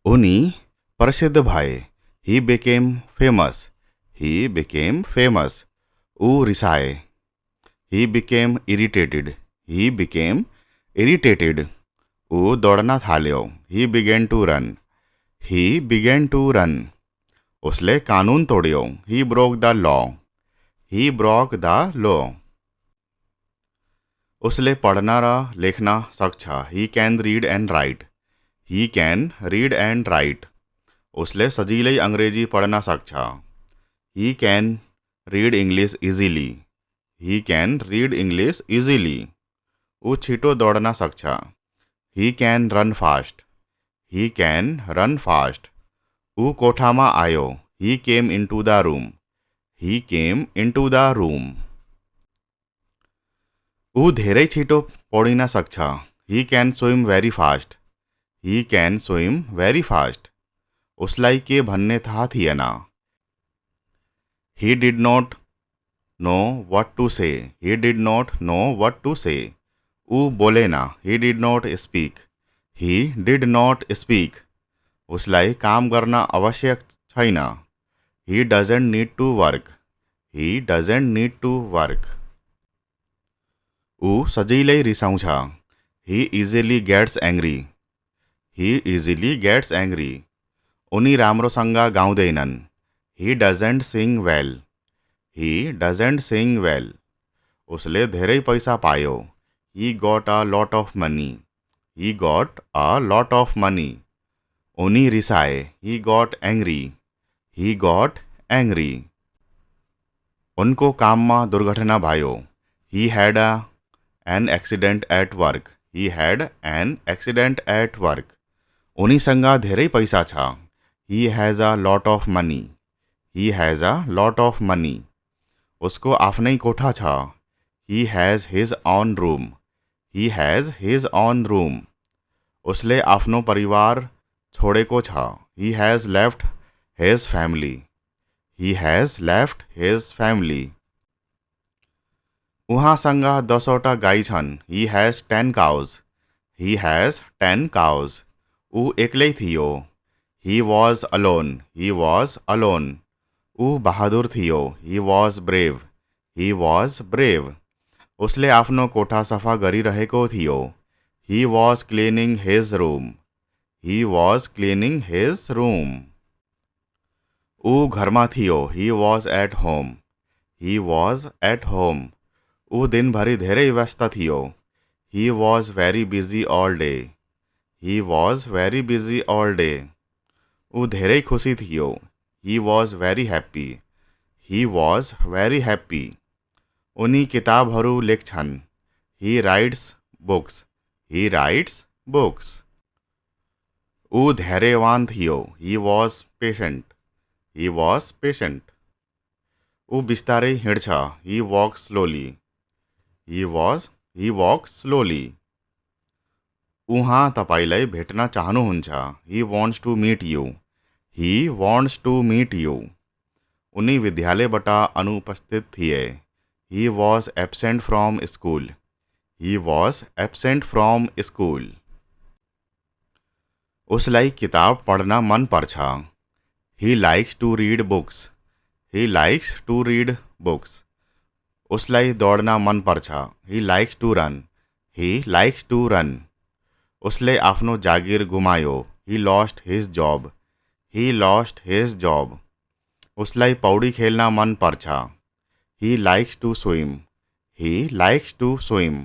उनी प्रसिद्ध भए। He became famous. He became famous. ऊ रिसाए। He became irritated. He became irritated. ऊ दौड़ना थाल्यो। He began to run. He began to run. उसले कानून तोड़्यो। He broke the law. He broke the law. उसले पढ़ना र लेखना सक्छ। He can read and write. He can read and write. उसले सजिलै अंग्रेजी पढ्न सक्छ। He can read English easily. He can read English easily. ऊ छिटो दौड्न सक्छ। He can run fast. He can run fast. ऊ कोठामा आयो। He came into the room. He came into the room. ऊ धेरै छिटो पौडिन सक्छ। He can swim very fast. He can swim very fast. उसलाई के भन्ने थाहा थिएन। He did not know what to say. He did not know what to say. ऊ बोलेन। He did not speak. He did not speak. उसलाई काम गर्न आवश्यक छैन। He doesn't need to work. He doesn't need to work. ऊ सजिलै रिसाउँछ। He easily gets angry. He easily gets angry. उनी राम्रोसँग गाउँदैनन्। He doesn't sing well. He doesn't sing well. उसले धेरै पैसा पायो। He got a lot of money. He got a lot of money. उनी रिसाए। He got angry. He got angry. उनको काममा दुर्घटना भयो। He had an accident at work. He had an accident at work. उनीसँग धेरै पैसा छ। He has a lot of money. He has a lot of money. उसको आफ्नै कोठा छ। He has his on room. He has his on room. उसले आफ्नो परिवार छोडेको छ। He has left his family. He has left his family. उहाँसँग 10वटा गाई छन्। He has 10 cows। He has 10 cows। ऊ एक्लै थियो। He was alone. He was alone. ऊ बहादुर थियो। He was brave. He was brave. उसले आफ्नो कोठा सफा गरिरहेको थियो। He was cleaning his room. He was cleaning his room. ऊ घरमा थियो। He was at home. He was at home. ऊ दिनभरि धेरै व्यस्त थियो। He was very busy all day. He was very busy all day. ऊ धेरै खुसी थियो। He was very happy. He was very happy. उनी किताबहरू लेख्छन्। ही writes books. He writes books. ऊ धैर्यवान थियो। He was patient. He was patient. ऊ बिस्तारै हिँड्छ। He walks slowly. He walks slowly. उहाँ तपाईलाई भेट्न चाहनुहुन्छ। He wants to meet you. He wants to meet you. उनी विद्यालयबाट अनुपस्थित थिए। He was absent from school. He was absent from school. उसलाई किताब पढ्न मन पर्छ। He likes to read books. He likes to read books. उसलाई दौड्न मन पर्छ। He likes to run. He likes to run. उसले आफ्नो जागिर गुमायो। He lost his job. He lost his job. उसलाई पौडी खेल्न मन पर्छ। He likes to swim. He likes to swim.